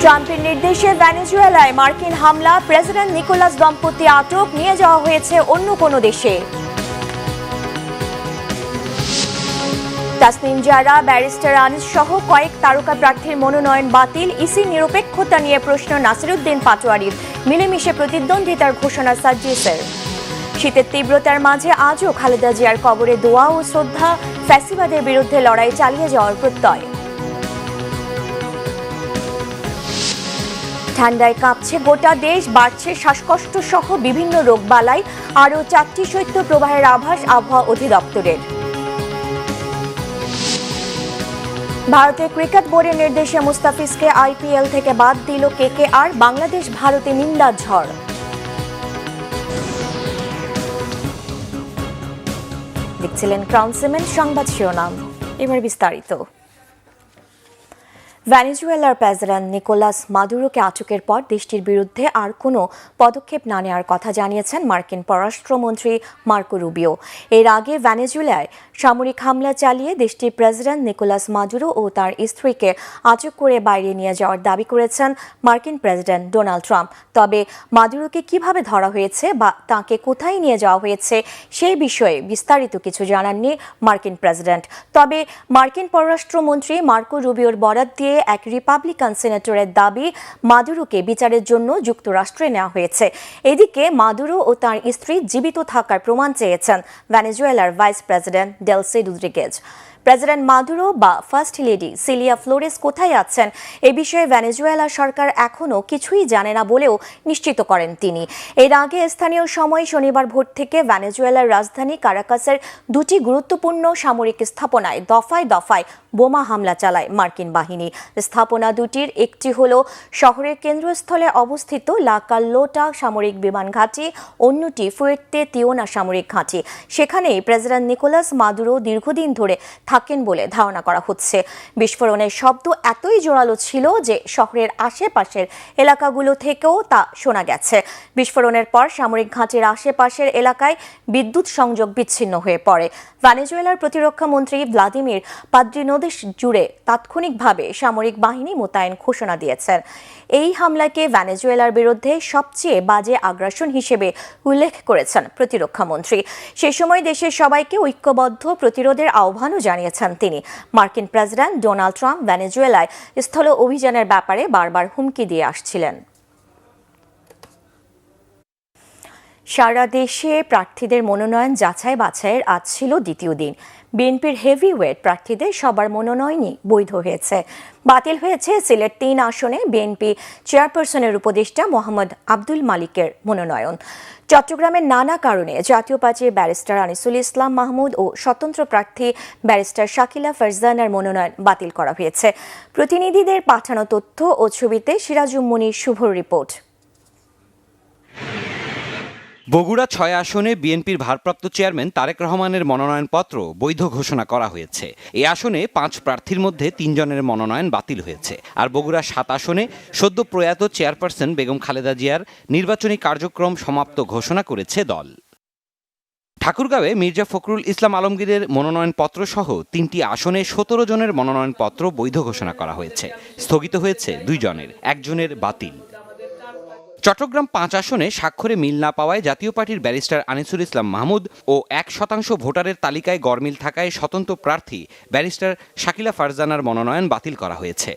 ট্রাম্পের নির্দেশে ভেনেজুয়েলায় মার্কিন হামলা, প্রেসিডেন্ট নিকোলাস দম্পতি আটক, নিয়ে যাওয়া হয়েছে অন্য কোনো দেশে। তাসনিম জারা, ব্যারিস্টার আনিস সহ কয়েক তারকা প্রার্থীর মনোনয়ন বাতিল। ইসি নিরপেক্ষতা নিয়ে প্রশ্ন নাসিরুদ্দিন পাটোয়ারির, মিলেমিশে প্রতিদ্বন্দ্বিতার ঘোষণা সার্জিসের। শীতের তীব্রতার মাঝে আজও খালেদা জিয়ার কবরে দোয়া ও শ্রদ্ধা, ফ্যাসিবাদের বিরুদ্ধে লড়াই চালিয়ে যাওয়ার প্রত্যয়। ঠান্ডায় কাঁপছে গোটা দেশ, বাড়ছে শ্বাসকষ্ট সহ বিভিন্ন রোগবালাই, আরও 4টি শৈত্য প্রবাহের আভাস আবহাওয়া অধিদপ্তরের। ভারতের ক্রিকেট বোর্ডের নির্দেশে মুস্তাফিজকে আইপিএল থেকে বাদ দিল কেকেআর, বাংলাদেশ ভারতে নিন্দার ঝড়। দেখছিলেন ক্রাউন সিমেন্ট সংবাদ শিরোনাম, এবার বিস্তারিত। ভেনেজুয়েলার প্রেসিডেন্ট নিকোলাস মাদুরোকে আটকের পর দেশটির বিরুদ্ধে আর কোনো পদক্ষেপ না নেওয়ার কথা জানিয়েছেন মার্কিন পররাষ্ট্রমন্ত্রী মার্কো রুবিও। এর আগে ভেনেজুয়েলায় সামরিক হামলা চালিয়ে দেশটির প্রেসিডেন্ট নিকোলাস মাদুরো ও তার স্ত্রীকে আটক করে বাইরে নিয়ে যাওয়ার দাবি করেছেন মার্কিন প্রেসিডেন্ট ডোনাল্ড ট্রাম্প। তবে মাদুরোকে কিভাবে ধরা হয়েছে বা তাকে কোথায় নিয়ে যাওয়া হয়েছে সেই বিষয়ে বিস্তারিত কিছু জানাননি মার্কিন প্রেসিডেন্ট। তবে মার্কিন পররাষ্ট্রমন্ত্রী মার্কো রুবিওর বরাত দিয়ে এক রিপাবলিকান সিনেটরের দাবি, মাদুরোকে বিচারের জন্য যুক্তরাষ্ট্রে নেওয়া হয়েছে। এদিকে মাদুরো ও তার স্ত্রী জীবিত থাকার প্রমাণ চেয়েছেন ভেনেজুয়েলার vice president Delcy Rodriguez. President Maduro বা ফার্স্ট লেডি সিলিয়া ফ্লোরেস কোথায় আছেন এ বিষয়ে ভেনেজুয়েলা সরকার এখনও কিছুই জানে না বলেও নিশ্চিত করেন তিনি। এর আগে স্থানীয় সময় শনিবার ভোর থেকে ভেনেজুয়েলার রাজধানী কারাকাসের দুটি গুরুত্বপূর্ণ সামরিক স্থাপনায় দফায় দফায় বোমা হামলা চালায় মার্কিন বাহিনী। স্থাপনা দুটির একটি হল শহরের কেন্দ্রস্থলে অবস্থিত লা কার্লোটা সামরিক বিমান ঘাঁটি, অন্যটি ফুয়ের্তে তিওনা সামরিক ঘাঁটি। সেখানেই প্রেসিডেন্ট নিকোলাস মাদুরো দীর্ঘদিন ধরে থাকেন বলে ধারণা করা হচ্ছে। বিস্ফোরণের শব্দ এতই জোরালো ছিল যে শহরের আশেপাশের এলাকাগুলো থেকেও তা শোনা গেছে। বিস্ফোরণের পর সামরিক ঘাঁটির আশেপাশের এলাকায় বিদ্যুৎ সংযোগ বিচ্ছিন্ন হয়ে পড়ে। ভেনেজুয়েলার প্রতিরক্ষা মন্ত্রী ভ্লাদিমির পাদ্রিনোদেস জুড়ে তাৎক্ষণিকভাবে সামরিক বাহিনী মোতায়েন ঘোষণা দিয়েছেন। এই হামলাকে ভেনেজুয়েলার বিরুদ্ধে সবচেয়ে বাজে আগ্রাসন হিসেবে উল্লেখ করেছেন প্রতিরক্ষা মন্ত্রী। সে সময় দেশের সবাইকে ঐক্যবদ্ধ প্রতিরোধের আহ্বানও জানিয়েছেন তিনি। মার্কিন প্রেসিডেন্ট ডোনাল্ড ট্রাম্প ভেনেজুয়েলায় স্থল অভিযানের ব্যাপারে বারবার হুমকি দিয়ে আসছিলেন। সারা দেশে প্রার্থীদের মনোনয়ন যাচাই বাছাইয়ের আজ ছিল দ্বিতীয় দিন। বিএনপির হেভিওয়েট প্রার্থীদের সবার মনোনয়নই বৈধ হয়েছে। বাতিল হয়েছে সিলেট 3 আসনে বিএনপি চেয়ারপারসনের উপদেষ্টা মোহাম্মদ আব্দুল মালিকের মনোনয়ন। চট্টগ্রামের নানা কারণে জাতীয় পার্টির ব্যারিস্টার আনিসুল ইসলাম মাহমুদ ও স্বতন্ত্র প্রার্থী ব্যারিস্টার শাকিলা ফারজানার মনোনয়ন বাতিল করা হয়েছে। প্রতিনিধিদের পাঠানো তথ্য ও ছবিতে সিরাজুম মুনির শুভর রিপোর্ট। বগুড়া 6 আসনে বিএনপির ভারপ্রাপ্ত চেয়ারম্যান তারেক রহমানের মনোনয়নপত্র বৈধ ঘোষণা করা হয়েছে। এই আসনে 5 প্রার্থীর মধ্যে 3 জনের মনোনয়ন বাতিল হয়েছে। আর বগুড়া 7 আসনে সদ্য প্রয়াত চেয়ারপারসন বেগম খালেদা জিয়ার নির্বাচনী কার্যক্রম সমাপ্ত ঘোষণা করেছে দল। ঠাকুরগাঁওয়ে মির্জা ফখরুল ইসলাম আলমগীরের মনোনয়নপত্র সহ 3টি আসনে 17 জনের মনোনয়নপত্র বৈধ ঘোষণা করা হয়েছে। স্থগিত হয়েছে 2 জনের, 1 জনের বাতিল। চট্টগ্রাম 5 আসনে স্বাক্ষরে মিল না পাওয়ায় জাতীয় পার্টির ব্যারিস্টার আনিসুল ইসলাম মাহমুদ ও 1% ভোটারের তালিকায় গরমিল থাকায় স্বতন্ত্র প্রার্থী ব্যারিস্টার শাকিলা ফারজানার মনোনয়ন বাতিল করা হয়েছে।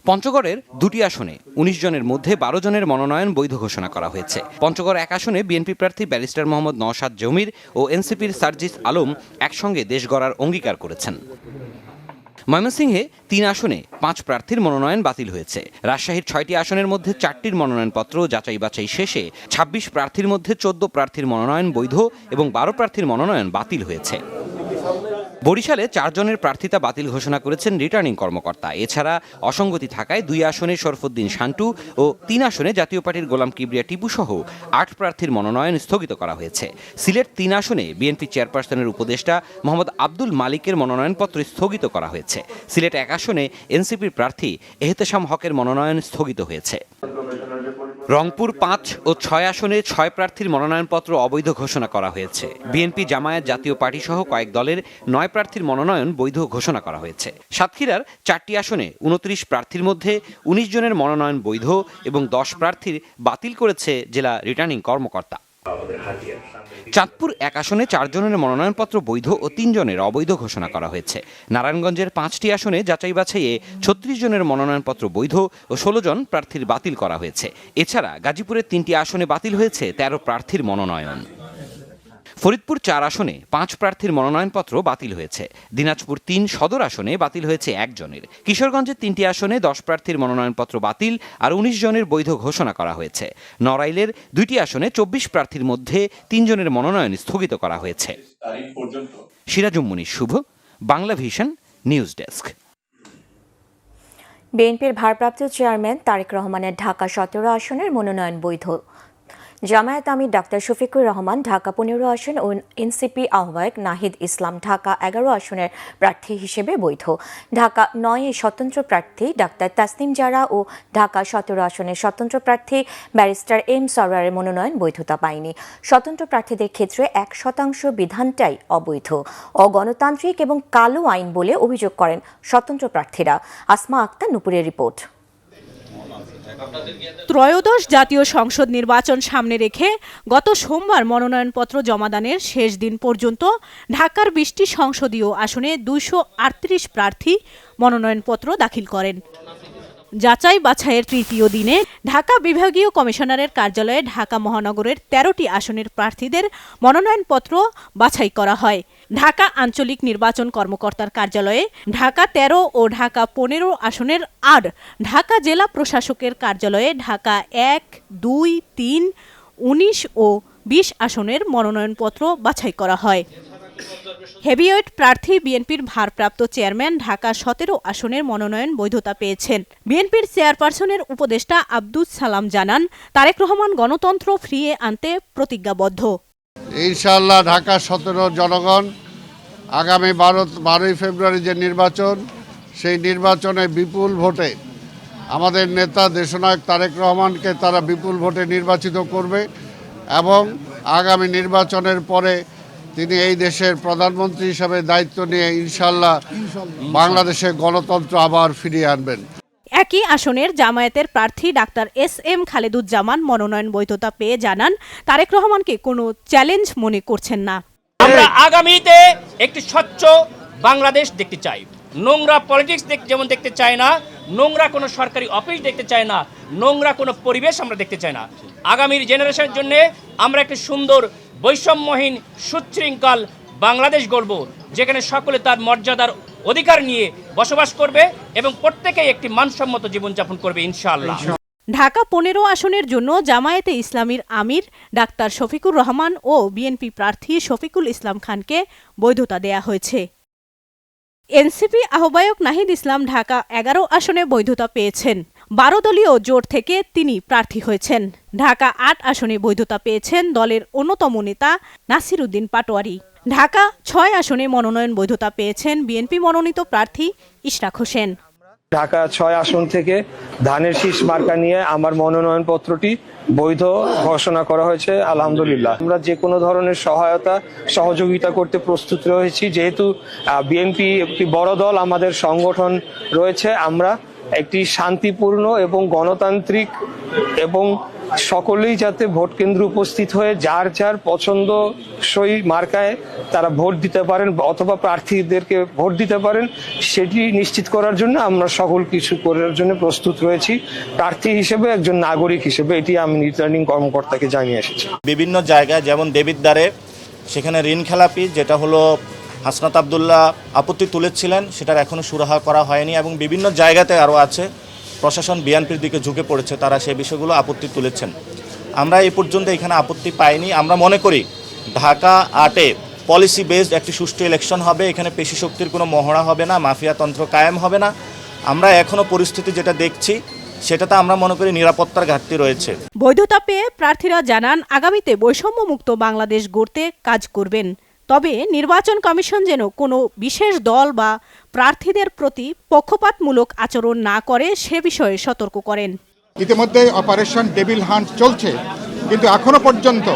পঞ্চগড়ের 2টি আসনে 19 জনের মধ্যে 12 জনের মনোনয়ন বৈধ ঘোষণা করা হয়েছে। পঞ্চগড় 1 আসনে বিএনপি প্রার্থী ব্যারিস্টার মোহাম্মদ নওশাদ জমির ও এনসিপির সার্জিস আলম একসঙ্গে দেশ গড়ার অঙ্গীকার করেছেন। ময়মনসিংহে 3 আসনে 5 প্রার্থীর মনোনয়ন বাতিল হয়েছে। রাজশাহীর 6টি আসনের মধ্যে 4টির মনোনয়নপত্র যাচাই বাছাই শেষে 26 প্রার্থীর মধ্যে 14 প্রার্থীর মনোনয়ন বৈধ এবং 12 প্রার্থীর মনোনয়ন বাতিল হয়েছে। বরিশালে 4 জনের প্রার্থিতা বাতিল ঘোষণা করেছেন রিটার্নিং কর্মকর্তা। এছাড়া অসঙ্গতি থাকায় 2 আসনে শরফুদ্দিন শান্টু ও 3 আসনে জাতীয় পার্টির গোলাম কিবরিয়া টিপু সহ 8 প্রার্থীর মনোনয়ন স্থগিত করা হয়েছে। সিলেট 3 আসনে বিএনপি চেয়ারপারসনের উপদেষ্টা মোহাম্মদ আব্দুল মালিকের মনোনয়নপত্র স্থগিত করা হয়েছে। সিলেট 1 আসনে এনসিপির প্রার্থী এহতেশাম হকের মনোনয়ন স্থগিত হয়েছে। রংপুর ৫ ও ৬ আসনে ৬ প্রার্থীর মনোনয়নপত্র অবৈধ ঘোষণা করা হয়েছে। বিএনপি, জামায়াত, জাতীয় পার্টি সহ কয়েক দলের ৯ প্রার্থীর মনোনয়ন বৈধ ঘোষণা করা হয়েছে। সাতক্ষীরার ৪টি আসনে ২৯ প্রার্থীর মধ্যে ১৯ জনের মনোনয়ন বৈধ এবং ১০ প্রার্থীর বাতিল করেছে জেলা রিটার্নিং কর্মকর্তা। চাঁদপুর ১ আসনে ৪ জনের মনোনয়নপত্র বৈধ ও ৩ জনের অবৈধ ঘোষণা করা হয়েছে। নারায়ণগঞ্জের 5টি আসনে যাচাই বাছাইয়ে ৩৬ জনের মনোনয়নপত্র বৈধ ও ১৬ জন প্রার্থীর বাতিল করা হয়েছে। এছাড়া গাজীপুরের ৩টি আসনে বাতিল হয়েছে ১৩ প্রার্থীর মনোনয়ন। ফরিদপুর ৪ আসনে ৫ প্রার্থীর মনোনয়নপত্র বাতিল হয়েছে। দিনাজপুর ৩ সদর আসনে বাতিল হয়েছে ১ জনের। কিশোরগঞ্জের 3টি আসনে ১০ প্রার্থীর মনোনয়নপত্র বাতিল আর ১৯ জনের বৈধ ঘোষণা করা হয়েছে। নড়াইলের 2টি আসনে ২৪ প্রার্থীর মধ্যে 3 জনের মনোনয়ন স্থগিত করা হয়েছে। সিরাজুম শুভ, বাংলা ভিশন, নিউজ ডেস্ক। বিএনপির ভারপ্রাপ্ত চেয়ারম্যান তারেক রহমানের ঢাকা 17 আসনের মনোনয়ন বৈধ। জামায়াত আমির ডাক্তার শফিকুর রহমান ঢাকা 15 আসন ও এনসিপি আহ্বায়ক নাহিদ ইসলাম ঢাকা 11 আসনের প্রার্থী হিসেবে বৈধ। ঢাকা 9 স্বতন্ত্র প্রার্থী ডাক্তার তাসনিম জারা ও ঢাকা 17 আসনের স্বতন্ত্র প্রার্থী ব্যারিস্টার এম সরওয়ারের মনোনয়ন বৈধতা পায়নি। স্বতন্ত্র প্রার্থীদের ক্ষেত্রে 1% বিধানটাই অবৈধ, অগণতান্ত্রিক এবং কালো আইন বলে অভিযোগ করেন স্বতন্ত্র প্রার্থীরা। আসমা আক্তার নুপুরের রিপোর্ট। ত্রয়োদশ জাতীয় সংসদ নির্বাচন সামনে রেখে গত সোমবার মনোনয়নপত্র জমাদানের শেষ দিন পর্যন্ত ঢাকার 20টি সংসদীয় আসনে 238 প্রার্থী মনোনয়নপত্র দাখিল করেন। যাচাই বাছাইয়ের তৃতীয় দিনে ঢাকা বিভাগীয় কমিশনারের কার্যালয়ে ঢাকা মহানগরের 13টি আসনের প্রার্থীদের মনোনয়নপত্র বাছাই করা হয়। ঢাকা আঞ্চলিক নির্বাচন কর্মকর্তার কার্যালয়ে ঢাকা 13 ও ঢাকা 15 আসনের আর ঢাকা জেলা প্রশাসকের কার্যালয়ে ঢাকা 1, 2, 3, 19 ও 20 আসনের মনোনয়নপত্র বাছাই করা হয়। হেভিওয়েট প্রার্থী বিএনপির ভারপ্রাপ্ত চেয়ারম্যান ঢাকা 17 আসনের মনোনয়ন বৈধতা পেয়েছেন। বিএনপির চেয়ারপারসনের উপদেষ্টা আব্দুস সালাম জানান, তারেক রহমান গণতন্ত্র ফিরিয়ে আনতে প্রতিজ্ঞাবদ্ধ। ইনশাআল্লাহ ঢাকা 17 জনগণ আগামী 12ই ফেব্রুয়ারি যে নির্বাচন, সেই নির্বাচনে বিপুল ভোটে আমাদের নেতা দেশনায়ক তারেক রহমানকে তারা বিপুল ভোটে নির্বাচিত করবে এবং আগামী নির্বাচনের পরে তিনি এই দেশের প্রধানমন্ত্রী হিসেবে দায়িত্ব নিয়ে ইনশাআল্লাহ বাংলাদেশে গণতন্ত্র আবার ফিরিয়ে আনবেন। একই আসনের জামায়াতের প্রার্থী ডাক্তার SM খালেদুজ্জামান মনোনয়ন বৈধতা পেয়ে জানান, তারেক রহমানকে কোনো চ্যালেঞ্জ মনে করছেন না। আমরা আগামীতে একটি স্বচ্ছ বাংলাদেশ দেখতে চাই। নোংরা পলিটিক্স যেমন দেখতে চাই না, নোংরা কোনো সরকারি অফিস দেখতে চাই না, নোংরা কোনো পরিবেশ আমরা দেখতে চাই না। আগামীর জেনারেশনের জন্য আমরা একটি সুন্দর বৈষম্যহীন সুশৃঙ্খল বাংলাদেশ গড়ব, যেখানে সকলে তার মর্যাদার অধিকার নিয়ে বসবাস করবে এবং প্রত্যেকেই একটি মানসম্মত জীবনযাপন করবে ইনশাআল্লাহ। ঢাকা 15 আসনের জন্য জামায়াতে ইসলামীর আমির ডাক্তার শফিকুর রহমান ও বিএনপি প্রার্থী শফিকুল ইসলাম খানকে বৈধতা দেয়া হয়েছে। এনসিপি আহ্বায়ক নাহিদ ইসলাম ঢাকা 11 আসনে বৈধতা পেয়েছেন। 12 দলীয় জোট থেকে তিনি প্রার্থী হয়েছেন। ঢাকা 8 আসনে বৈধতা পেয়েছেন দলের অন্যতম নেতা নাসির উদ্দিন পাটোয়ারি। ঢাকা 6 আসনে মনোনয়ন বৈধতা পেয়েছেন বিএনপি মনোনীত প্রার্থী ইশরাক হোসেন। ঢাকা 6 আসন থেকে ধানের শীষ মার্কা নিয়ে আমার মনোনয়নপত্রটি বৈধ ঘোষণা করা হয়েছে। আলহামদুলিল্লাহ, আমরা যে কোনো ধরনের সহযোগিতা করতে প্রস্তুত রয়েছি। যেহেতু বিএনপি একটি বড় দল, আমাদের সংগঠন রয়েছে, আমরা একটি শান্তিপূর্ণ এবং গণতান্ত্রিক এবং সকলেই যাতে ভোট কেন্দ্রে উপস্থিত হয়ে যার যার পছন্দসই মার্কায় তারা ভোট দিতে পারেন অথবা প্রার্থীদেরকে ভোট দিতে পারেন, সেটি নিশ্চিত করার জন্য আমরা সকল কিছু করার জন্য প্রস্তুত রয়েছি। প্রার্থী হিসেবে, একজন নাগরিক হিসেবে এটি আমি রিটার্নিং কর্মকর্তাকে জানিয়ে এসেছি। বিভিন্ন জায়গায় যেমন দেবিদ্বারে সেখানে ঋণ খেলাপি, যেটা হলো হাসনাত আবদুল্লাহ আপত্তি তুলেছিলেন, সেটার এখনো সুরাহা করা হয়নি এবং বিভিন্ন জায়গাতে আরও আছে প্রশাসন বিএনপির দিকে ঝুঁকে পড়েছে, তারা সেই বিষয়গুলো আপত্তি তুলেছেন। আমরা এই পর্যন্ত এখানে আপত্তি পাইনি। আমরা মনে করি ঢাকা 8-এ পলিসি বেসড একটি সুষ্ঠু ইলেকশন হবে, এখানে পেশি শক্তির কোনো মহড়া হবে না, মাফিয়াতন্ত্র কায়েম হবে না। আমরা এখনো পরিস্থিতি যেটা দেখছি সেটাতে আমরা মনে করি নিরাপত্তার ঘাটতি রয়েছে। বৈধতা পেয়ে প্রার্থীরা জানান, আগামীতে বৈষম্যমুক্ত বাংলাদেশ গড়তে কাজ করবেন। তবে নির্বাচন কমিশন যেন কোনো বিশেষ দল বা প্রার্থীদের প্রতি পক্ষপাতমূলক আচরণ না করে সে বিষয়ে সতর্ক করেন। ইতিমধ্যে অপারেশন ডেভিল হান্ট চলছে, কিন্তু এখনো পর্যন্ত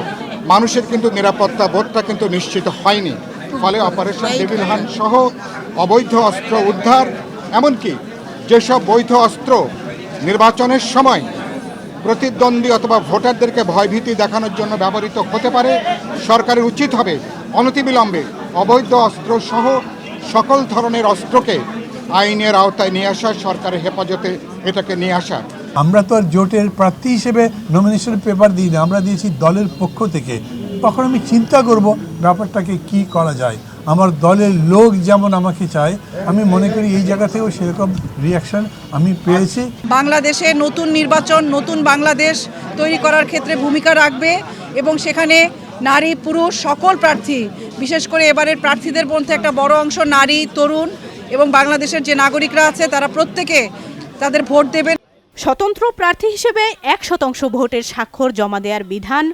মানুষের কিন্তু নিরাপত্তা বোধটা কিন্তু নিশ্চিত হয়নি। ফলে অপারেশন ডেভিল হান্ট সহ অবৈধ অস্ত্র উদ্ধার, এমনকি যেসব বৈধ অস্ত্র নির্বাচনের সময় প্রতিদ্বন্দ্বী অথবা ভোটারদেরকে ভয়ভীতি দেখানোর জন্য ব্যবহৃত হতে পারে, সরকারের উচিত হবে অনতিবিলম্বে অবৈধ অস্ত্র সহ সকল ধরনের অস্ত্রকে আইনের আওতায় নিয়ে আসা, সরকারের হেফাজতে এটাকে নিয়ে আসা। আমরা তো আর জোটের প্রার্থী হিসেবে নমিনেশন পেপার দিই না, আমরা দিয়েছি দলের পক্ষ থেকে। তখন আমি চিন্তা করব ব্যাপারটাকে কি করা যায়। আমার দলের লোক যেমন আমাকে চায়, আমি মনে করি এই জায়গা থেকেও সেরকম রিয়াকশন আমি পেয়েছি। বাংলাদেশে নতুন নির্বাচন, নতুন বাংলাদেশ তৈরি করার ক্ষেত্রে ভূমিকা রাখবে এবং সেখানে নারী পুরুষ সকল প্রার্থী, বিশেষ করে এবারের প্রার্থীদের মধ্যে একটা বড় অংশ নারী, তরুণ এবং বাংলাদেশের যে নাগরিকরা আছে তারা প্রত্যেকে তাদের ভোট দেবেন। স্বতন্ত্র প্রার্থী হিসেবে 1% ভোটের স্বাক্ষর জমা দেওয়ার বিধান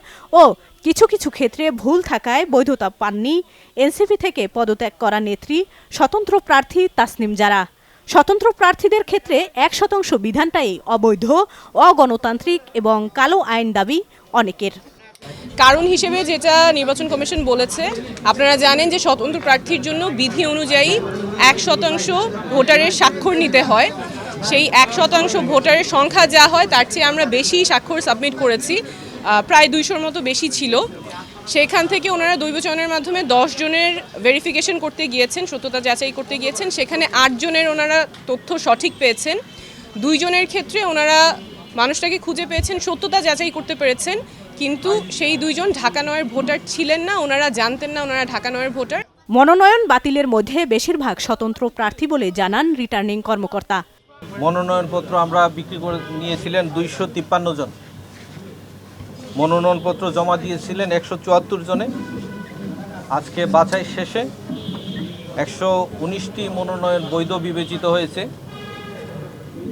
ও কিছু কিছু ক্ষেত্রে ভুল থাকায় বৈধতা পাননি এনসিপি থেকে পদত্যাগ করা নেত্রী স্বতন্ত্র প্রার্থী তাসনিম জারা। স্বতন্ত্র প্রার্থীদের ক্ষেত্রে 1% বিধানটাই অবৈধ, অগণতান্ত্রিক এবং কালো আইন দাবি অনেকের। কারণ হিসেবে যেটা নির্বাচন কমিশন বলেছে, আপনারা জানেন যে স্বতন্ত্র প্রার্থীর জন্য বিধি অনুযায়ী 1% ভোটারের স্বাক্ষর নিতে হয়। সেই 1% ভোটারের সংখ্যা যা হয় তার চেয়ে আমরা বেশি স্বাক্ষর সাবমিট করেছি, প্রায় 200-র মতো বেশি ছিল। সেখান থেকে ওনারা দৈবচয়নের মাধ্যমে 10 জনের ভেরিফিকেশন করতে গিয়েছেন, সত্যতা যাচাই করতে গিয়েছেন। সেখানে 8 জনের ওনারা তথ্য সঠিক পেয়েছেন। 2 জনের ক্ষেত্রে ওনারা মানুষটাকে খুঁজে পেয়েছেন, সত্যতা যাচাই করতে পেরেছেন, কিন্তু সেই 2 জন ঢাকা নয়ের ভোটার ছিলেন না, ওনারা জানতেন না ওনারা ঢাকা নয়ের ভোটার। মনোনয়ন বাতিলের মধ্যে বেশিরভাগ স্বতন্ত্র প্রার্থী বলে জানান রিটার্নিং কর্মকর্তা। মনোনয়নপত্র আমরা বিক্রি করে নিয়েছিলেন 253 জন, মনোনয়নপত্র জমা দিয়েছিলেন 174 জনে। আজকে বাছাই শেষে 119টি মনোনয়ন বৈধ বিবেচিত হয়েছে,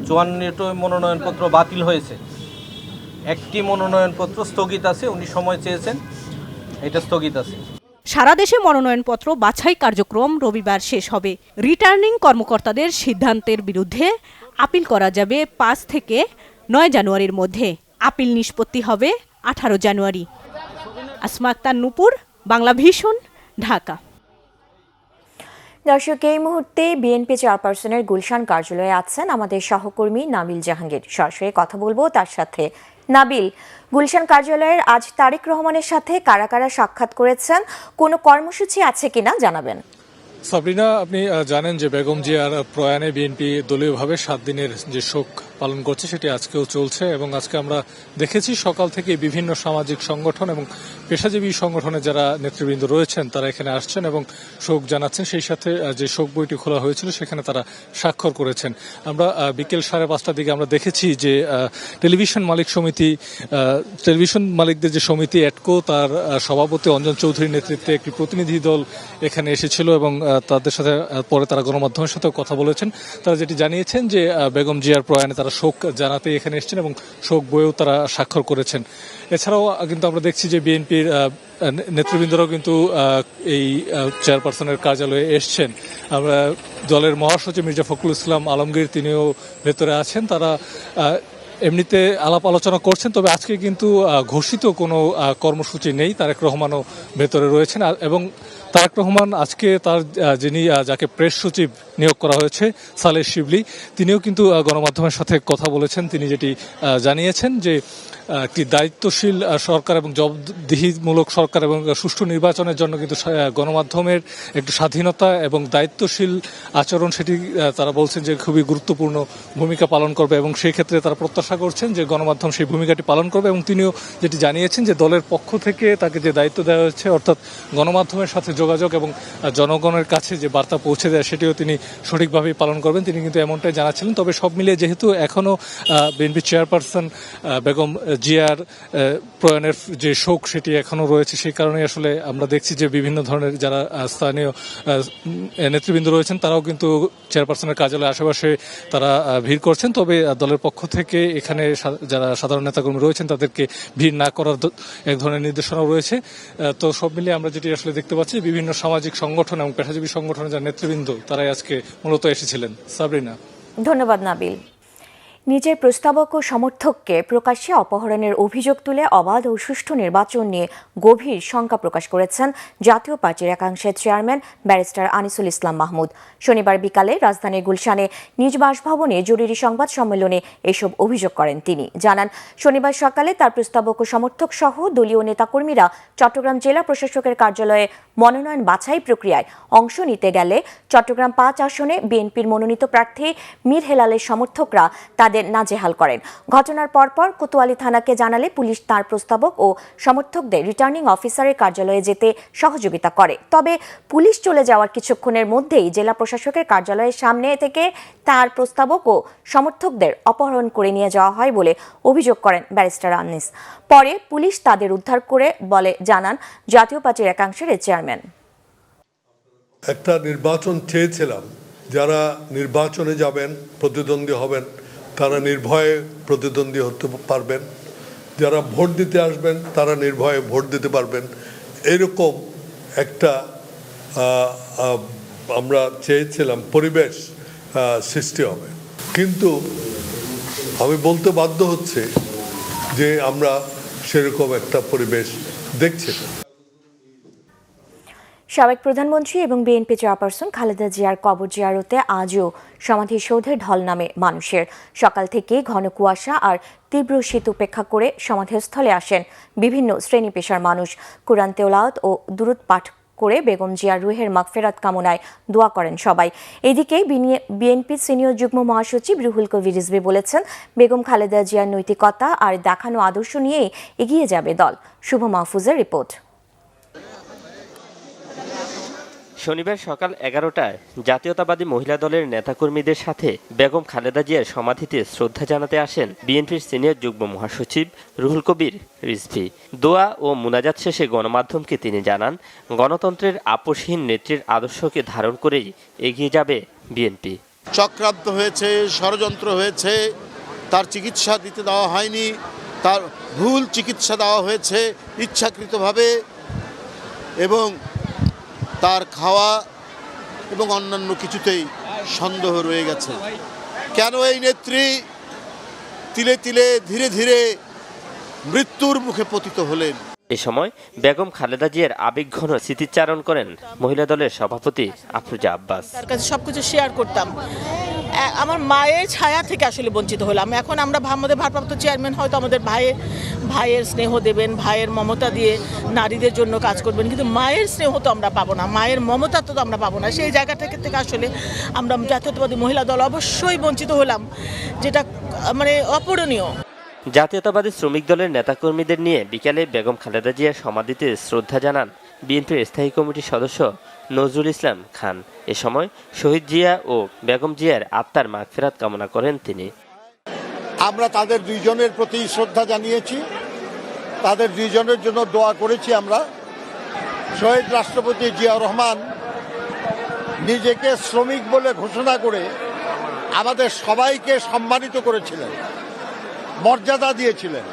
54টি মনোনয়নপত্র বাতিল হয়েছে, একটি মনোনয়নপত্র স্থগিত আছে। উনি সময় চেয়েছেন, এটা স্থগিত আছে। সারা দেশে মনোনয়নপত্র বাছাই কার্যক্রম রবিবার শেষ হবে। রিটার্নিং কর্মকর্তাদের সিদ্ধান্তের বিরুদ্ধে আপিল করা যাবে 5 থেকে 9 জানুয়ারির মধ্যে। আপিল নিষ্পত্তি হবে 18 জানুয়ারি। আসমা আক্তার নূপুর, বাংলা ভিশন, ঢাকা। দর্শক, এই মুহূর্তে বিএনপি চেয়ারপারসনের গুলশান কার্যালয়ে আছেন আমাদের সহকর্মী নাবিল জাহাঙ্গীর। সরাসরি কথা বলবো তার সাথে। নাবিল, গুলশান কার্যালয়ের আজ তারেক রহমানের সাথে কারা কারা সাক্ষাৎ করেছেন, কোনো কর্মসূচি আছে কিনা জানাবেন। সাবরিনা, আপনি জানেন যে বেগম জিয়ার প্রয়াণে বিএনপি দলীয়ভাবে 7 দিনের যে শোক পালন করছে সেটি আজকেও চলছে এবং আজকে আমরা দেখেছি সকাল থেকে বিভিন্ন সামাজিক সংগঠন এবং পেশাজীবী সংগঠনে যারা নেতৃবৃন্দ রয়েছেন তারা এখানে আসছেন এবং শোক জানাচ্ছেন। সেই সাথে যে শোক বইটি খোলা হয়েছিল সেখানে তারা স্বাক্ষর করেছেন। আমরা বিকেল 5:30টার দিকে আমরা দেখেছি যে টেলিভিশন মালিকদের যে সমিতি এটকো, তার সভাপতি অঞ্জন চৌধুরীর নেতৃত্বে একটি প্রতিনিধি দল এখানে এসেছিল এবং তাদের সাথে পরে তারা গণমাধ্যমের সাথেও কথা বলেছেন। তারা যেটি জানিয়েছেন যে বেগম জিয়ার প্রয়াণে তারা শোক জানাতে এখানে এসেছেন এবং শোক বইয়েও তারা স্বাক্ষর করেছেন। এছাড়াও কিন্তু আমরা দেখছি যে বিএনপির নেতৃবৃন্দরাও কিন্তু এই চেয়ারপারসনের কার্যালয়ে এসছেন। আমরা দলের মহাসচিব মির্জা ফখরুল ইসলাম আলমগীর, তিনিও ভেতরে আছেন। তারা এমনিতে আলাপ আলোচনা করছেন, তবে আজকে কিন্তু ঘোষিত কোনো কর্মসূচি নেই। তারেক রহমানও ভেতরে রয়েছেন এবং তারেক রহমান আজকে তার যাকে প্রেস সচিব নিয়োগ করা হয়েছে সালেহ শিবলি, তিনিও কিন্তু গণমাধ্যমের সাথে কথা বলেছেন। তিনি যেটি জানিয়েছেন যে একটি দায়িত্বশীল সরকার এবং জবাবদিহিমূলক সরকার এবং সুষ্ঠু নির্বাচনের জন্য কিন্তু গণমাধ্যমের একটু স্বাধীনতা এবং দায়িত্বশীল আচরণ, সেটি তারা বলছেন যে খুবই গুরুত্বপূর্ণ ভূমিকা পালন করবে এবং সেই ক্ষেত্রে তারা প্রত্যাশা করছেন যে গণমাধ্যম সেই ভূমিকাটি পালন করবে। এবং তিনিও যেটি জানিয়েছেন যে দলের পক্ষ থেকে তাকে যে দায়িত্ব দেওয়া হয়েছে, অর্থাৎ গণমাধ্যমের সাথে যোগাযোগ এবং জনগণের কাছে যে বার্তা পৌঁছে দেয় সেটিও তিনি সঠিকভাবেই পালন করবেন। তিনি কিন্তু এমনটাই জানাচ্ছিলেন। তবে সব মিলিয়ে যেহেতু এখনও বিএনপি চেয়ারপারসন বেগম জিয়ার প্রয়াণের যে শোক সেটি এখনও রয়েছে, সেই কারণে আসলে আমরা দেখছি যে বিভিন্ন ধরনের যারা স্থানীয় নেতৃবৃন্দ রয়েছেন তারাও কিন্তু চেয়ারপারসনের কার্যালয়ের আশেপাশে তারা ভিড় করছেন। তবে দলের পক্ষ থেকে এখানে যারা সাধারণ নেতাকর্মী রয়েছেন তাদেরকে ভিড় না করার এক ধরনের নির্দেশনাও রয়েছে। তো সব মিলিয়ে আমরা যেটি আসলে দেখতে পাচ্ছি বিভিন্ন সামাজিক সংগঠন এবং পেশাজীবী সংগঠনের যারা নেতৃবৃন্দ তারাই আজকে মূলত এসেছিলেন। সাবরিনা, ধন্যবাদ নাবিল। নিজের প্রস্তাবক ও সমর্থককে প্রকাশ্যে অপহরণের অভিযোগ তুলে অবাধ ও সুষ্ঠু নির্বাচন নিয়ে গভীর শঙ্কা প্রকাশ করেছেন জাতীয় পার্টির একাংশের চেয়ারম্যান ব্যারিস্টার আনিসুল ইসলাম মাহমুদ। শনিবার বিকালে রাজধানীর গুলশানে নিজ বাসভবনে জরুরি সংবাদ সম্মেলনে এসব অভিযোগ করেন তিনি। জানান, শনিবার সকালে তার প্রস্তাবক ও সমর্থক সহ দলীয় নেতাকর্মীরা চট্টগ্রাম জেলা প্রশাসকের কার্যালয়ে মনোনয়ন বাছাই প্রক্রিয়ায় অংশ নিতে গেলে চট্টগ্রাম ৫ আসনে বিএনপির মনোনীত প্রার্থী মীর হেলালের সমর্থকরা তাদের নাজেহাল করেন। ঘটনার পরপর কোতোয়ালি থানাকে জানালে পুলিশ তার প্রস্তাবক ও সমর্থকদের রিটার্নিং অফিসারের কার্যালয়ে যেতে সহযোগিতা করে। তবে পুলিশ চলে যাওয়ার কিছুক্ষণের মধ্যেই জেলা প্রশাসকের কার্যালয়ের সামনে থেকে তার প্রস্তাবক ও সমর্থকদের অপহরণ করে নিয়ে যাওয়া হয় বলে অভিযোগ করেন ব্যারিস্টার আনিস। পরে পুলিশ তাদের উদ্ধার করে বলে জানান জাতীয় পার্টির একাংশের চেয়ারম্যান। একটা নির্বাচন চেয়েছিলাম, যারা নির্বাচনে যাবেন, প্রতিদ্বন্দ্বী হবেন, তারা নির্ভয়ে প্রতিদ্বন্দ্বী হতে পারবেন, যারা ভোট দিতে আসবেন তারা নির্ভয়ে ভোট দিতে পারবেন, এরকম একটা আমরা চেয়েছিলাম পরিবেশ সৃষ্টি হবে। কিন্তু আমি বলতে বাধ্য হচ্ছে যে আমরা সেরকম একটা পরিবেশ দেখছি না। সাবেক প্রধানমন্ত্রী এবং বিএনপি চেয়ারপারসন খালেদা জিয়ার কবর জিয়ারতে আজও সমাধিসৌধে ঢল নামে মানুষের। সকাল থেকে ঘন কুয়াশা আর তীব্র শীত উপেক্ষা করে সমাধিস্থলে আসেন বিভিন্ন শ্রেণী পেশার মানুষ। কুরআন তেলাওয়াত ও দুরূদ পাঠ করে বেগম জিয়ার রুহের মাগফিরাত কামনায় দোয়া করেন সবাই। এদিকে বিএনপি সিনিয়র যুগ্ম মহাসচিব রুহুল কবির রিজভী বলেছেন, বেগম খালেদা জিয়ার নৈতিকতা আর দেখানো আদর্শ নিয়েই এগিয়ে যাবে দল। শুভ মাহফুজের রিপোর্ট। শনিবার সকাল ১১টায় জাতীয়তাবাদী মহিলা দলের নেতাকর্মীদের সাথে বেগম খালেদা জিয়ার সমাধিতে শ্রদ্ধা জানাতে আসেন বিএনপির সিনিয়র যুগ্ম মহাসচিব রুহুল কবির রিজভী। দোয়া ও মুনাজাত শেষে গণমাধ্যমকে তিনি জানান, গণতন্ত্রের আপোষহীন নেত্রীর আদর্শকে ধারণ করেই এগিয়ে যাবে বিএনপি। চক্রান্ত হয়েছে, ষড়যন্ত্র হয়েছে, তার চিকিৎসা দিতে দেওয়া হয়নি, তার ভুল চিকিৎসা দেওয়া হয়েছে ইচ্ছাকৃতভাবে, এবং তার খাওয়া এবং অন্যান্য কিছুতেই সন্দেহ রয়ে গেছে। কেন এই নেত্রী তিলে তিলে ধীরে ধীরে মৃত্যুর মুখে পতিত হলেন? এ সময় বেগম খালেদা জিয়ার আবেগঘন স্মৃতিচারণ করেন মহিলা দলের সভাপতি আফরোজা আব্বাস। তার কাছে সবকিছু শেয়ার করতাম। আমার মায়ের ছায়া থেকে আসলে বঞ্চিত হলাম। এখন আমরা আমাদের ভারপ্রাপ্ত চেয়ারম্যান হয়তো আমাদের ভাইয়ের স্নেহ দেবেন, ভাইয়ের মমতা দিয়ে নারীদের জন্য কাজ করবেন, কিন্তু মায়ের স্নেহ তো আমরা পাবো না, মায়ের মমতা তো আমরা পাবো না। সেই জায়গা থেকে আসলে আমরা জাতীয়তাবাদী মহিলা দল অবশ্যই বঞ্চিত হলাম, যেটা মানে অপূরণীয়। জাতীয়তাবাদী শ্রমিক দলের নেতাকর্মীদের নিয়ে বিকেলে বেগম খালেদা জিয়ার সমাধিতে শ্রদ্ধা জানান বিএনপির স্থায়ী কমিটির সদস্য নজরুল ইসলাম খান। এ সময় শহীদ জিয়া ও বেগম জিয়ার আত্মার মাগফিরাত কামনা করেন তিনি। আমরা তাদের দুইজনের প্রতি শ্রদ্ধা জানিয়েছি, তাদের দুইজনের জন্য দোয়া করেছি। আমরা শহীদ রাষ্ট্রপতি জিয়াউর রহমান নিজেকে শ্রমিক বলে ঘোষণা করে আমাদের সবাইকে সম্মানিত করেছিলেন, মর্যাদা দিয়েছিলেন,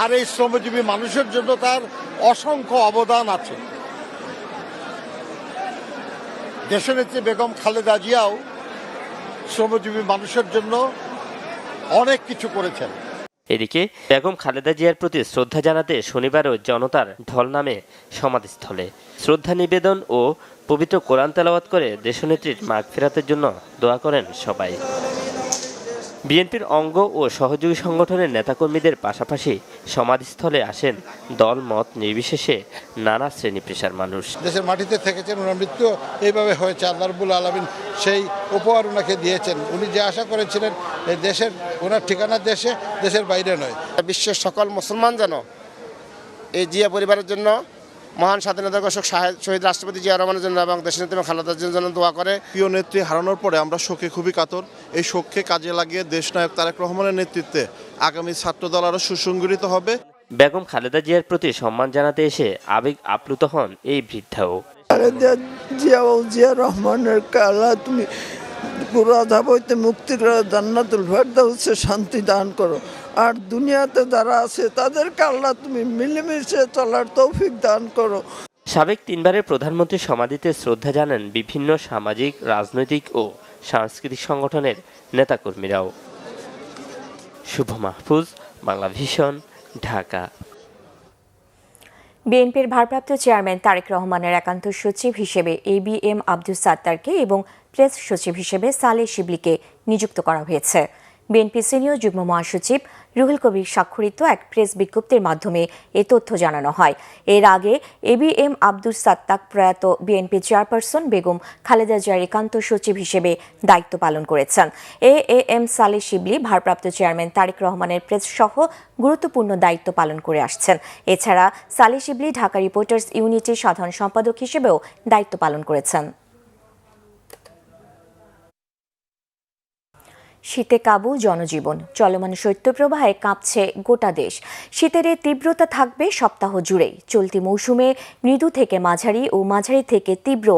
আর এই শ্রমজীবী মানুষের জন্য তার অসংখ্য অবদান আছে। দেশনেত্রী বেগম খালেদা জিয়াও শ্রমজীবী মানুষের জন্য অনেক কিছু করেছেন। এদিকে বেগম খালেদা জিয়ার প্রতি শ্রদ্ধা জানাতে শনিবারও জনতার ঢল নামে সমাধিস্থলে। শ্রদ্ধা নিবেদন ও পবিত্র কোরআন তেলাওয়াত করে দেশনেত্রীর মাগফিরাতের জন্য দোয়া করেন সবাই। বিএনপির অঙ্গ ও সহযোগী সংগঠনের নেতাকর্মীদের পাশাপাশি সমাধিস্থলে আসেন দল মত নির্বিশেষে নানা শ্রেণী পেশার মানুষ। দেশের মাটিতে থেকেছেন, ওনার মৃত্যু এইভাবে হয়েছে। আল্লাহ রাব্বুল আলামিন সেই উপহার ওনাকে দিয়েছেন। উনি যে আশা করেছিলেন এই দেশের, ওনার ঠিকানা দেশে, দেশের বাইরে নয়। বিশ্বের সকল মুসলমান যেন এই জিয়া পরিবারের জন্য, মহান স্বাধীনতা ঘোষক শহীদ রাষ্ট্রপতি জিয়া রহমানের জন্য এবং দেশনেত্রী খালেদা জিয়ার জন্য দোয়া করে। প্রিয় নেত্রী হারানোর পরে আমরা শোকে খুবই কাতর। এই শোককে কাজে লাগিয়ে দেশনায়ক তারেক রহমানের নেতৃত্বে আগামী ছাত্রদল আরও সুসংগঠিত হবে। বেগম খালেদা জিয়ার প্রতি সম্মান জানাতে এসে আবেগ আপ্লুত হন এই বৃদ্ধাও। জিয়া রহমানের কালা তুমি পুরো আযাব হইতে মুক্তি করে জান্নাতুল ফেরদাউসে শান্তি দান করো, আর দুনিয়াতে যারা আছে তাদেরকে আল্লাহ তুমি মিলেমিশে চলার তৌফিক দান করো। সাবেক তিনবারের প্রধানমন্ত্রীর সমাধিতে শ্রদ্ধা জানান বিভিন্ন সামাজিক, রাজনৈতিক ও সাংস্কৃতিক সংগঠনের নেতাকর্মীরাও। শুভ মাহফুজ, বাংলা ভিশন, ঢাকা। বিএনপির ভারপ্রাপ্ত চেয়ারম্যান তারেক রহমানের একান্ত সচিব হিসেবে ABM আব্দুস সাত্তারকে এবং প্রেস সচিব হিসেবে সালেহ শিবলিকে নিযুক্ত করা হয়েছে। বিএনপি সিনিয়র যুগ্ম মহাসচিব রুহুল কবির স্বাক্ষরিত এক প্রেস বিজ্ঞপ্তির মাধ্যমে এ তথ্য জানানো হয়। এর আগে ABM আব্দুস সাত্তার প্রয়াত বিএনপি চেয়ারপারসন বেগম খালেদা জিয়ার একান্ত সচিব হিসেবে দায়িত্ব পালন করেছেন। AM সালেহ শিবলি ভারপ্রাপ্ত চেয়ারম্যান তারেক রহমানের প্রেস সহ গুরুত্বপূর্ণ দায়িত্ব পালন করে আসছেন। এছাড়া সালেহ শিবলি ঢাকা রিপোর্টার্স ইউনিটির সাধারণ সম্পাদক হিসেবেও দায়িত্ব পালন করেছেন। শীতে কাবু জনজীবন, চলমান শৈত্যপ্রবাহে কাঁপছে গোটা দেশ। শীতের তীব্রতা থাকবে সপ্তাহ জুড়েই। চলতি মৌসুমে মৃদু থেকে মাঝারি ও মাঝারি থেকে তীব্র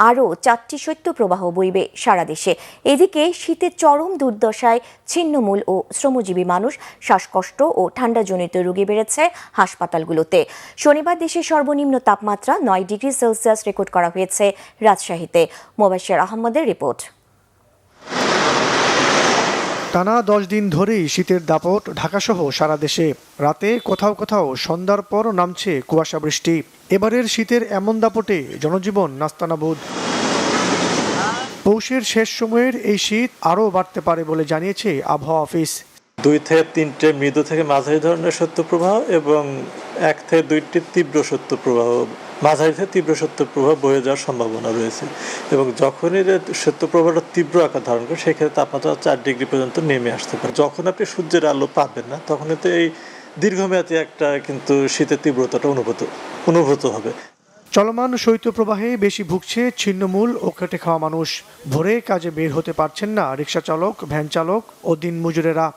আরও 4টি শৈত্যপ্রবাহ বইবে সারা দেশে। এদিকে শীতের চরম দুর্দশায় ছিন্নমূল ও শ্রমজীবী মানুষ, শ্বাসকষ্ট ও ঠান্ডাজনিত রোগী বেড়েছে হাসপাতালগুলোতে। শনিবার দেশের সর্বনিম্ন তাপমাত্রা 9 ডিগ্রি সেলসিয়াস রেকর্ড করা হয়েছে রাজশাহীতে। মোবাশ্বের আহমদের রিপোর্ট। টানা 10 দিন ধরেই শীতের দাপট ঢাকাসহ সারা দেশে। রাতে কোথাও কোথাও সন্ধ্যার পর নামছে কুয়াশা বৃষ্টি। এবারের শীতের এমন দাপটে জনজীবন নাস্তানাবুদ। পৌষের শেষ সময়ের এই শীত আরও বাড়তে পারে বলে জানিয়েছে আবহাওয়া অফিস। 2 থেকে 3টে মৃদু থেকে মাঝারি ধরনের শৈত্যপ্রবাহ এবং 1 থেকে 2টি তীব্র শৈত্যপ্রবাহ, মাঝারি থেকে তীব্র শৈত্যপ্রবাহ বয়ে যাওয়ার সম্ভাবনা রয়েছে। এবং যখনই শৈত্যপ্রবাহটা তীব্র আকার ধারণ করে সেক্ষেত্রে তাপমাত্রা 4 ডিগ্রি পর্যন্ত নেমে আসতে পারে। যখন আপনি সূর্যের আলো পাবেন না তখন তো এই দীর্ঘমেয়াদী একটা কিন্তু শীতের তীব্রতাটা অনুভূত হবে। চলমান শৈত্যপ্রবাহে বেশি ভুগছে ছিন্নমূল ও খেটে খাওয়া মানুষ। ভোরে কাজে বের হতে পারছেন না রিক্সা চালক, ভ্যান চালক ও দিন মজুরেরা।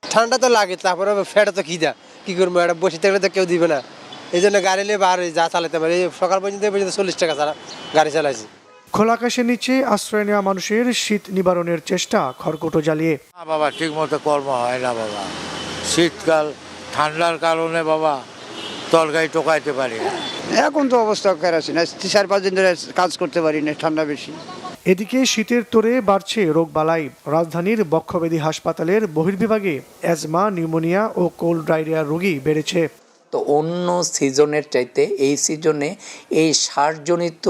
ঠান্ডা তো লাগে, তারপরে ফেটে তো খিদা, কি করবো, এটা বসে থাকলে তো কেউ দিবে না। এই জন্য গাড়ি নিয়ে বার যা চালাতে পারে। সকাল পর্যন্ত 40 টাকা ছাড়া গাড়ি চালাইছি। খোলা আকাশের নিচে আশ্রয় নেওয়া মানুষের শীত নিবারণের চেষ্টা খড়কুটো জ্বালিয়ে। বাবা ঠিক মতো কর্ম হয় না বাবা, শীতকাল ঠান্ডার কারণে বাবা তরকারি টোকাইতে পারি না। এখন তো অবস্থা খারাপ না, 4-5 দিন ধরে কাজ করতে পারি না, ঠান্ডা বেশি। এদিকে শীতের তোরে বাড়ছে রোগবালাই। রাজধানীর বক্ষব্যাধি হাসপাতালের বহির্বিভাগে অ্যাজমা, নিউমোনিয়া ও কোল্ড ডায়রিয়ার রোগী বেড়েছে। তো অন্য সিজনের চাইতে এই সিজনে এই শ্বাসজনিত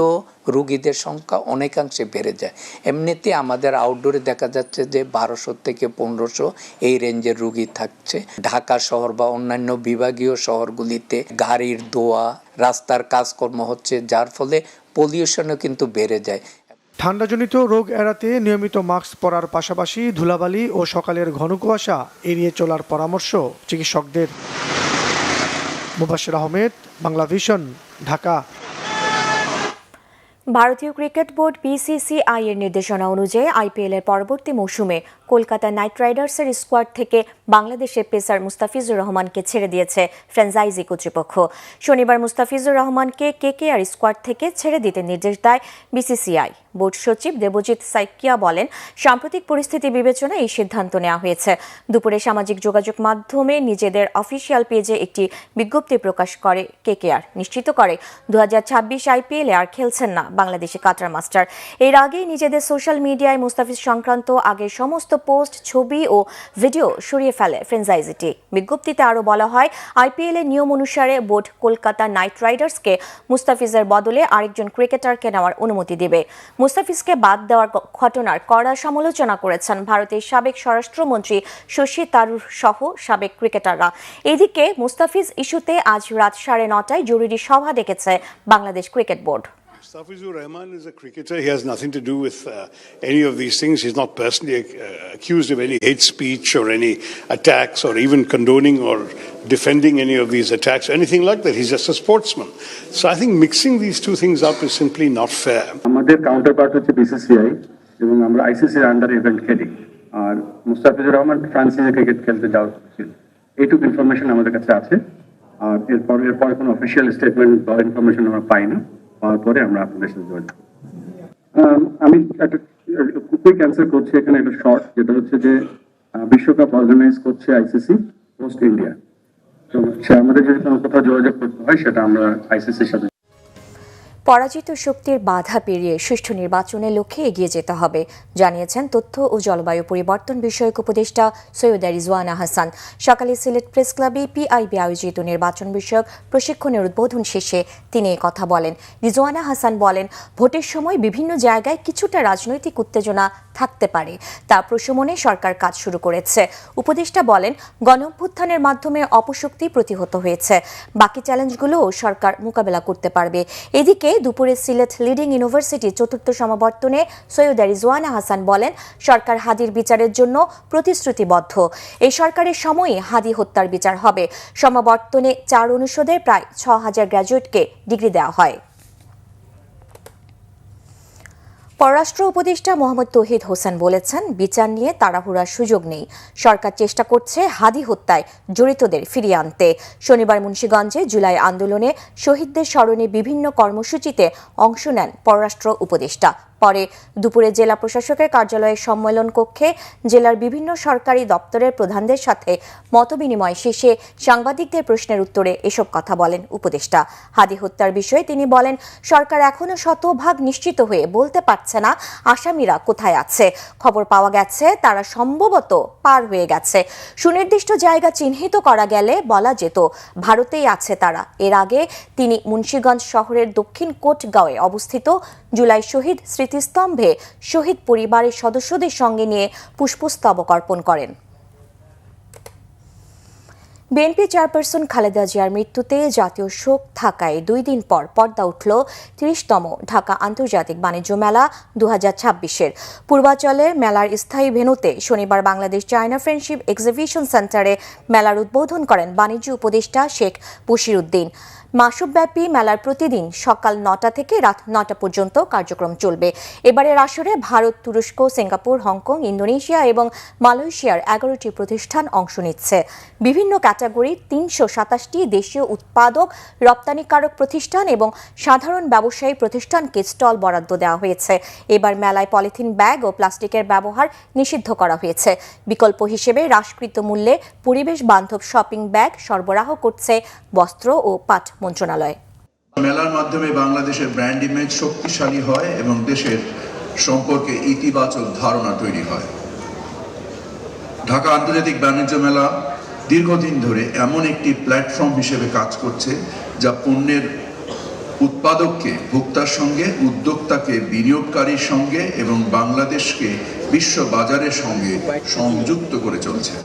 রোগীদের সংখ্যা অনেকাংশে বেড়ে যায়। এমনিতে আমাদের আউটডোরে দেখা যাচ্ছে যে 1200 থেকে 1500 এই রেঞ্জের রোগী থাকছে। ঢাকা শহর বা অন্যান্য বিভাগীয় শহরগুলিতে গাড়ির ধোঁয়া, রাস্তার কাজকর্ম হচ্ছে, যার ফলে পলিউশনও কিন্তু বেড়ে যায়। ঠান্ডাজনিত রোগ এড়াতে নিয়মিত মাস্ক পরার পাশাপাশি ধুলাবালি ও সকালের ঘন কুয়াশা এড়িয়ে চলার পরামর্শ চিকিৎসকদের। মোবাশ্বের আহমেদ, বাংলা ভিশন, ঢাকা। ভারতীয় ক্রিকেট বোর্ড BCCI এর নির্দেশনা অনুযায়ী IPL এর পরবর্তী মৌসুমে কলকাতা নাইট রাইডার্সের স্কোয়াড থেকে বাংলাদেশের পেসার মুস্তাফিজুর রহমানকে ছেড়ে দিয়েছে ফ্র্যাঞ্চাইজি কর্তৃপক্ষ। শনিবার মুস্তাফিজুর রহমানকে KKR স্কোয়াড থেকে ছেড়ে দিতে নির্দেশ দেয় BCCI। বোর্ড সচিব দেবজিৎ সাইকিয়া বলেন, সাম্প্রতিক পরিস্থিতি বিবেচনায় এই সিদ্ধান্ত নেওয়া হয়েছে। দুপুরে সামাজিক যোগাযোগ মাধ্যমে নিজেদের অফিসিয়াল পেজে একটি বিজ্ঞপ্তি প্রকাশ করে KKR, নিশ্চিত করে 2026 IPL আর খেলছেন না বাংলাদেশি কাটার মাস্টার। এর আগেই নিজেদের সোশ্যাল মিডিয়ায় মুস্তাফিজ সংক্রান্ত আগের সমস্ত পোস্ট, ছবি ও ভিডিও সরিয়ে ফেলে ফ্র্যাঞ্চাইজিটি। বিজ্ঞপ্তিতে আরও বলা হয়, IPL এর নিয়ম অনুসারে বোর্ড কলকাতা নাইট রাইডার্সকে মুস্তাফিজের বদলে আরেকজন ক্রিকেটারকে নেওয়ার অনুমতি দেবে। মুস্তাফিজকে বাদ দেওয়ার ঘটনার কড়া সমালোচনা করেছেন ভারতের সাবেক স্বরাষ্ট্রমন্ত্রী শশী থারুর সহ সাবেক ক্রিকেটাররা। এদিকে মুস্তাফিজ ইস্যুতে আজ রাত 9:30টায় জরুরি সভা ডেকেছে Bangladesh cricket board. Mustafizur Rahman is a cricketer. He has nothing to do with any of these things. He's not personally accused of any hate speech or any attacks or even condoning or defending any of these attacks or anything like that. He's just a sportsman. So I think mixing these two things up is simply not fair. আমাদের counterpart হচ্ছে BCCI এবং আমরা ICC এর আন্ডারে event খেলি। আর মুস্তাফিজুর রহমান ফ্রান্সে cricket খেলতে যাওয়া ছিল, এইটুকু ইনফরমেশন আমাদের কাছে আছে। আর এরপরে কোনো অফিসিয়াল স্টেটমেন্ট বা ইনফরমেশন আমরা পাই না। পরে আমরা আপনাদের সাথে যোগাযোগ। আমি একটা কুইক অ্যান্সার করছি এখানে, একটা শর্ট, যেটা হচ্ছে যে বিশ্বকাপ অর্গানাইজ করছে ICC পোস্ট ইন্ডিয়া। তো আমাদের যদি কোনো কোথাও যোগাযোগ করতে হয় সেটা আমরা ICCর সাথে। পরাজিত শক্তির বাধা পেরিয়ে সুষ্ঠু নির্বাচনের লক্ষ্যে এগিয়ে যেতে হবে জানিয়েছেন তথ্য ও জলবায়ু পরিবর্তন বিষয়ক উপদেষ্টা সৈয়দা রিজওয়ানা হাসান। সকালে সিলেট প্রেস ক্লাবে পিআইবি আয়োজিত নির্বাচন বিষয়ক প্রশিক্ষণের উদ্বোধন শেষে তিনি এই কথা বলেন। রিজওয়ানা হাসান বলেন, ভোটের সময় বিভিন্ন জায়গায় কিছুটা রাজনৈতিক উত্তেজনা থাকতে পারে, তা প্রশমনে সরকার কাজ শুরু করেছে। উপদেষ্টা বলেন, গণঅভ্যুত্থানের মাধ্যমে অপশক্তি প্রতিহত হয়েছে, বাকি চ্যালেঞ্জগুলোও সরকার মোকাবেলা করতে পারবে। এদিকে দুপুরে সিলেট লিডিং ইউনিভার্সিটি চতুর্থ সমাবর্তনে সৈয়দা রিজওয়ানা হাসান বলেন, সরকার হাদির বিচারের জন্য প্রতিশ্রুতিবদ্ধ। এই সরকারের সময়ই হাদি হত্যার বিচার হবে। সমাবর্তনে 4 অনুষদের প্রায় 6000 গ্র্যাজুয়েটকে ডিগ্রি দেওয়া হয়। পররাষ্ট্র উপদেষ্টা মোহাম্মদ তৌহিদ হোসেন বলেছেন, বিচার নিয়ে তাড়াহুড়ার সুযোগ নেই। সরকার চেষ্টা করছে হাদি হত্যায় জড়িতদের ফিরিয়ে আনতে। শনিবার মুন্সিগঞ্জে জুলাই আন্দোলনে শহীদদের স্মরণে বিভিন্ন কর্মসূচিতে অংশ নেন পররাষ্ট্র উপদেষ্টা। পরে দুপুরে জেলা প্রশাসকের কার্যালয়ের সম্মেলন কক্ষে জেলার বিভিন্ন সরকারি দপ্তরের প্রধানদের সাথে মতবিনিময় শেষে সাংবাদিকদের প্রশ্নের উত্তরে এসব কথা বলেন উপদেষ্টা। হাদি হত্যার বিষয়ে তিনি বলেন, সরকার এখনো শতভাগ নিশ্চিত হয়ে বলতে পারছে না আসামিরা কোথায় আছে। খবর পাওয়া গেছে তারা সম্ভবত পার হয়ে গেছে। সুনির্দিষ্ট জায়গা চিহ্নিত করা গেলে বলা যেত ভারতেই আছে তারা। এর আগে তিনি মুন্সিগঞ্জ শহরের দক্ষিণ কোটগাঁওয়ে অবস্থিত জুলাই শহীদ স্মৃতিস্তম্ভে শহীদ পরিবারের সদস্যদের সঙ্গে নিয়ে পুষ্পস্তবক অর্পণ করেন। বিএনপি চেয়ারপারসন খালেদা জিয়ার মৃত্যুতে জাতীয় শোক থাকায় 2 দিন পর পর্দা উঠল 30তম ঢাকা আন্তর্জাতিক বাণিজ্য মেলা 2026-এর। পূর্বাঞ্চলের মেলার স্থায়ী ভেন্যুতে শনিবার বাংলাদেশ চায়না ফ্রেন্ডশিপ এক্সিবিশন সেন্টারে মেলার উদ্বোধন করেন বাণিজ্য উপদেষ্টা শেখ বশিরউদ্দিন। মাসব্যাপী মেলার প্রতিদিন সকাল 9টা থেকে রাত 9টা পর্যন্ত কার্যক্রম চলবে। এবারের আসরে ভারত, তুরস্ক, সিঙ্গাপুর, হংকং, ইন্দোনেশিয়া এবং মালয়েশিয়ার 11টি প্রতিষ্ঠান অংশ নিচ্ছে। বিভিন্ন ক্যাটাগরির 327টি দেশীয় উৎপাদক, রপ্তানিকারক প্রতিষ্ঠান এবং সাধারণ ব্যবসায়ী প্রতিষ্ঠানকে স্টল বরাদ্দ দেওয়া হয়েছে। এবার মেলায় পলিথিন ব্যাগ ও প্লাস্টিকের ব্যবহার নিষিদ্ধ করা হয়েছে। বিকল্প হিসেবে হ্রাসকৃত মূল্যে পরিবেশ বান্ধব শপিং ব্যাগ সরবরাহ করছে বস্ত্র ও পাট মন্ত্রণালয়। মেলার মাধ্যমে বাংলাদেশের ব্র্যান্ড ইমেজ শক্তিশালী হয় এবং দেশের সম্পর্কে ইতিবাচক ধারণা তৈরি হয়। ঢাকা আন্তর্জাতিক বাণিজ্য মেলা দীর্ঘদিন ধরে এমন একটি প্ল্যাটফর্ম হিসেবে কাজ করছে যা পণ্যের উৎপাদককে ভোক্তার সঙ্গে, উদ্যোক্তাকে বিনিয়োগকারীর সঙ্গে এবং বাংলাদেশকে বিশ্ব বাজারের সঙ্গে সংযুক্ত করে চলছে।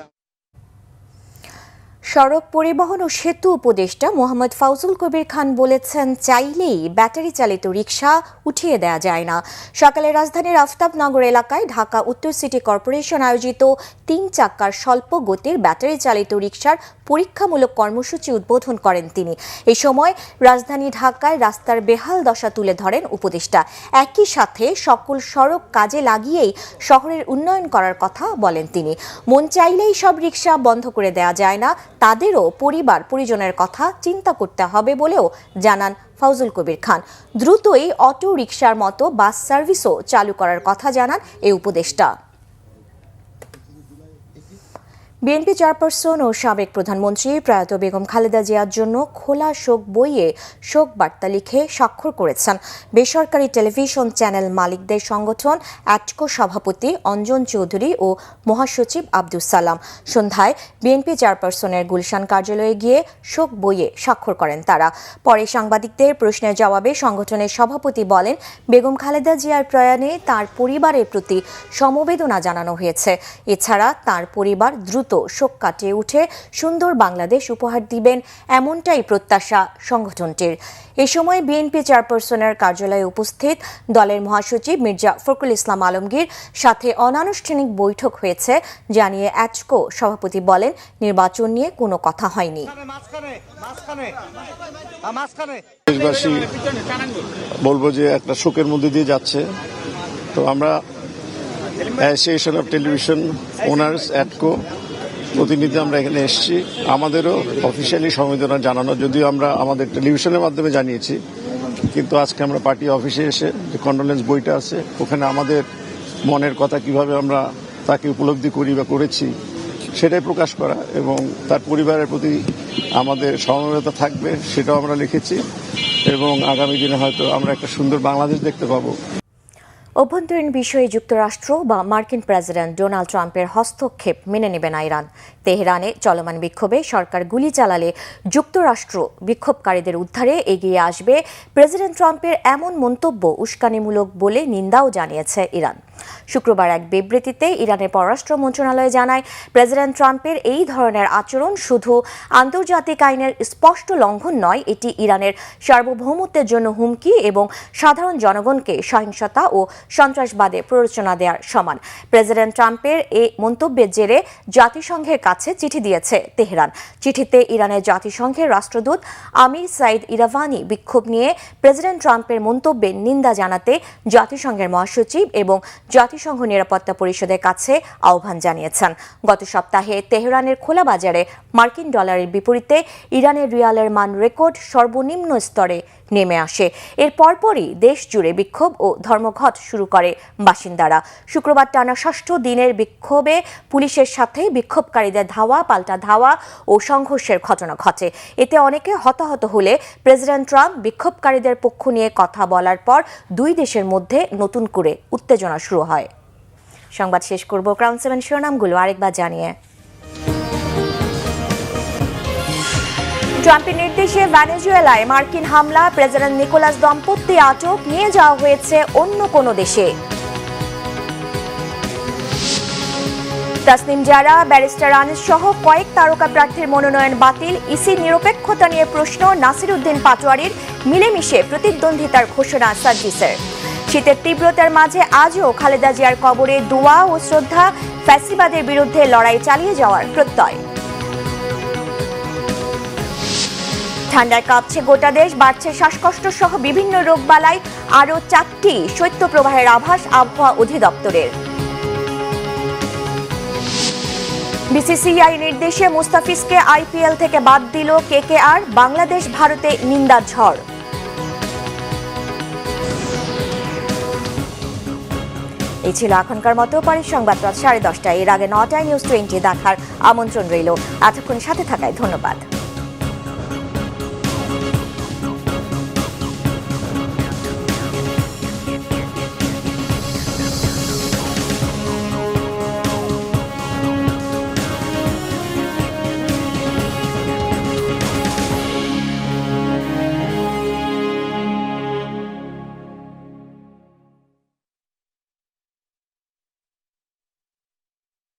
সড়ক পরিবহন ও সেতু উপদেষ্টা মোহাম্মদ ফাউজুল কবির খান বলেছেন, চাইলেই ব্যাটারি চালিত রিকশা উঠিয়ে দেওয়া যায় না। সকালে রাজধানীর আফতাবনগর এলাকায় ঢাকা উত্তর সিটি কর্পোরেশন আয়োজিত 3 চাকার স্বল্প গতির ব্যাটারি চালিত রিকশার পরীক্ষামূলক কর্মসূচি উদ্বোধন করেন তিনি। এই সময় রাজধানী ঢাকায় রাস্তার বেহাল দশা তুলে ধরেন উপদেষ্টা। একই সাথে সকল সড়ক কাজে লাগিয়েই শহরের উন্নয়ন করার কথা বলেন তিনি। মন চাইলেই সব রিকশা বন্ধ করে দেওয়া যায় না, তাদেরও পরিবার পরিজনের কথা চিন্তা করতে হবে বলেও জানান ফাউজুল কবির খান। দ্রুতই অটো রিকশার মতো বাস সার্ভিসও চালু করার কথা জানান এই উপদেষ্টা। বিএনপি চেয়ারপারসন ও সাবেক প্রধানমন্ত্রী প্রয়াত বেগম খালেদা জিয়ার জন্য খোলা শোক বইয়ে শোক বার্তা লিখে স্বাক্ষর করেছেন বেসরকারি টেলিভিশন চ্যানেল মালিকদের সংগঠন অ্যাটকো সভাপতি অঞ্জন চৌধুরী ও মহাসচিব আব্দুস সালাম। সন্ধ্যায় বিএনপি চেয়ারপারসনের গুলশান কার্যালয়ে গিয়ে শোক বইয়ে স্বাক্ষর করেন তারা। পরে সাংবাদিকদের প্রশ্নের জবাবে সংগঠনের সভাপতি বলেন, বেগম খালেদা জিয়ার প্রয়াণে তার পরিবারের প্রতি সমবেদনা জানানো হয়েছে। এছাড়া তার পরিবার দ্রুত শোক কাটিয়ে উঠে সুন্দর বাংলাদেশ উপহার দিবেন, এমনটাই প্রত্যাশা সংগঠনটির। এ সময় বিএনপি চেয়ারপারসনের কার্যালয়ে উপস্থিত দলের মহাসচিব মির্জা ফখরুল ইসলাম আলমগীর সাথে অনানুষ্ঠানিক বৈঠক হয়েছে জানিয়ে অ্যাটকো সভাপতি বলেন, নির্বাচন নিয়ে কোনো কথা হয়নি। দেশবাসী বলবো যে একটা শোকের মধ্যে দিয়ে যাচ্ছে। তো আমরা অ্যাসোসিয়েশন অফ টেলিভিশন ওনার্স অ্যাটকো প্রতিনিধি আমরা এখানে এসেছি, আমাদেরও অফিসিয়ালি সমবেদনা জানানো, যদিও আমরা আমাদের টেলিভিশনের মাধ্যমে জানিয়েছি, কিন্তু আজকে আমরা পার্টি অফিসে এসে যে কন্ডোলেন্স বইটা আছে ওখানে আমাদের মনের কথা কিভাবে আমরা তাকে উপলব্ধি করি বা করেছি সেটাই প্রকাশ করা এবং তার পরিবারের প্রতি আমাদের সমবেদনা থাকবে সেটাও আমরা লিখেছি এবং আগামী দিনে হয়তো আমরা একটা সুন্দর বাংলাদেশ দেখতে পাবো। অভ্যন্তরীণ বিষয়ে যুক্তরাষ্ট্র বা মার্কিন প্রেসিডেন্ট ডোনাল্ড ট্রাম্পের হস্তক্ষেপ মেনে নেবে না ইরান। তেহরানে চলমান বিক্ষোভে সরকার গুলি চালালে যুক্তরাষ্ট্র বিক্ষোভকারীদের উদ্ধারে এগিয়ে আসবে। প্রেসিডেন্ট ট্রাম্পের এমন মন্তব্য উস্কানিমূলক বলে নিন্দাও জানিয়েছে ইরান। শুক্রবার এক বিবৃতিতে ইরানের পররাষ্ট্র মন্ত্রণালয় জানায়, প্রেসিডেন্ট ট্রাম্পের এই ধরনের আচরণ শুধু আন্তর্জাতিক আইনের স্পষ্ট লঙ্ঘন নয়, এটি ইরানের সার্বভৌমত্বের জন্য হুমকি এবং সাধারণ জনগণকে সহিংসতা ও সন্ত্রাসবাদে প্ররোচনা দেওয়ার সমান। প্রেসিডেন্ট ট্রাম্পের এই মন্তব্যের জেরে জাতিসংঘের কাছে চিঠি দিয়েছে তেহরান। চিঠিতে ইরানের জাতিসংঘের রাষ্ট্রদূত আমির সাইদ ইরাভানি বিক্ষোভ নিয়ে প্রেসিডেন্ট ট্রাম্পের মন্তব্যের নিন্দা জানাতে জাতিসংঘের মহাসচিব এবং জাতিসংঘ নিরাপত্তা পরিষদের কাছে আহ্বান জানিয়েছেন। গত সপ্তাহে তেহরানের খোলা বাজারে মার্কিন ডলারের বিপরীতে ইরানের রিয়ালের মান রেকর্ড সর্বনিম্ন স্তরে নেমে আসে। এর পরপরই দেশ জুড়ে বিক্ষোভ ও ধর্মঘট শুরু করে বাসিন্দারা। শুক্রবার টানা ৬ষ্ঠ দিনের বিক্ষোভে পুলিশের সাথে বিক্ষোভকারীদের ধাওয়া পাল্টা ধাওয়া ও সংঘর্ষের ঘটনা ঘটে। এতে অনেকে হতাহত হলে প্রেসিডেন্ট ট্রাম্প বিক্ষোভকারীদের পক্ষ নিয়ে কথা বলার পর দুই দেশের মধ্যে নতুন করে উত্তেজনা শুরু হয়। সংবাদ শেষ করব ক্রাউন 7 শিরোনামগুলো আরেকবার জানিয়ে। ট্রাম্পের নির্দেশে ভেনেজুয়েলায় মার্কিন হামলা, প্রেসিডেন্ট নিকোলাস দম্পতি আটক, নিয়ে যাওয়া হয়েছে অন্য কোনো দেশে। তাসনিম জারা, ব্যারিস্টার আনিস সহ কয়েক তারকা প্রার্থীর মনোনয়ন বাতিল। ইসির নিরপেক্ষতা নিয়ে প্রশ্ন। নাসির উদ্দিন পাটোয়ারির মিলেমিশে প্রতিদ্বন্দ্বিতার ঘোষণা সার্জিসের। শীতের তীব্রতার মাঝে আজও খালেদা জিয়ার কবরে দোয়া ও শ্রদ্ধা, ফ্যাসিবাদের বিরুদ্ধে লড়াই চালিয়ে যাওয়ার প্রত্যয়। ঠান্ডায় কাঁপছে গোটা দেশ, বাড়ছে শ্বাসকষ্ট সহ বিভিন্ন রোগবালাই। আরও 4টি শৈত্যপ্রবাহের আভাস আবহাওয়া অধিদপ্তরের। বিসিসিআই নির্দেশে মুস্তাফিজকে আইপিএল থেকে বাদ দিল কেকেআর। বাংলাদেশ ভারতে নিন্দার ঝড়। এই ছিল এখনকার মতো। পরের সংবাদ রাত 10:30টায়। এর আগে 9টায় নিউজ 20 দেখার আমন্ত্রণ রইল। এতক্ষণ সাথে থাকায় ধন্যবাদ।